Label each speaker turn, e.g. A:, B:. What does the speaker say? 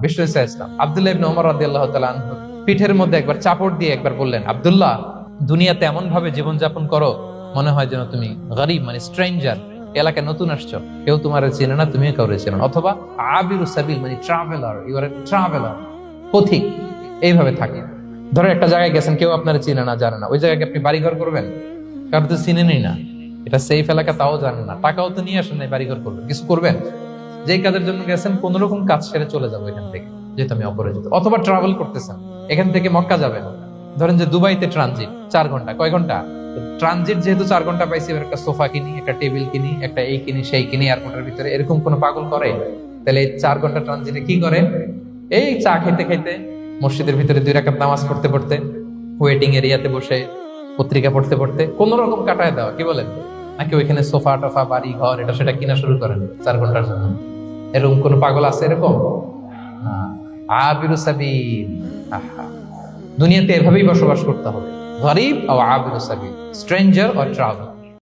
A: বিষ্ণু ইসলাম আব্দুল্লাহ ইবনে ওমর রাদিয়াল্লাহু তাআলা আনহু পিঠের মধ্যে একবার চাপড় দিয়ে একবার বললেন, আব্দুল্লাহ, দুনিয়াতে এমন ভাবে জীবনযাপন করো মনে হয় যেন তুমি গরিব, মানে স্ট্রেঞ্জার, এলাকায় নতুন আসছো, কেউ তোমার চেনে না, তুমিও কাউরে চেনো না। অথবা আবিরু সাবিল, মানে traveller, you are a traveller, পথিক, এইভাবে থাকে। ধরো একটা জায়গায় গেছেন, কেউ আপনার চিনে না, জানে না, ওই জায়গায় আপনি বাড়িঘর করবেন? কারণ তো চিনেনই না, এটা সেফ এলাকা তাও জানেন না, টাকাও তো নিয়ে আসেন নাই, বাড়িঘর করবেন, কিছু করবেন? যেই কাজের জন্য গেছেন কোন রকম কাজ সেরে চলে যাবো এখান থেকে, যেহেতু আমি অপরিচিত। অথবা ট্রাভেল করতেছেন, এখান থেকে মক্কা যাবেন, ধরেন যে দুবাইতে ট্রানজিট 4 ঘন্টা, কয় ঘন্টা ট্রানজিট, যেহেতু 4 ঘন্টা পাইছি, এবার একটা সোফা কিনি, একটা টেবিল কিনি, একটা এই কিনি সেই কিনি এয়ারপোর্টের ভিতরে, এরকম কোন পাগল করে? তাহলে এই 4 ঘন্টা ট্রানজিটে কি করে? এই চা খাইতে খাইতে, মসজিদের ভিতরে 2 রাকাত নামাজ পড়তে পড়তে, ওয়েটিং এরিয়াতে বসে পত্রিকা পড়তে পড়তে কোন রকম কাটায় দেওয়া, কি বলেন? নাকি ওইখানে সোফা টোফা, বাড়ি ঘর, এটা সেটা কিনা শুরু করেন 4 ঘন্টার জন্য? এরকম কোন পাগল আছে এরকম? আবিরু সাবিল। আহা, দুনিয়াতে এভাবেই বসবাস করতে হবে, গরিব ও আবিরু সাবিল, স্ট্রেঞ্জার অর ট্রাভেল।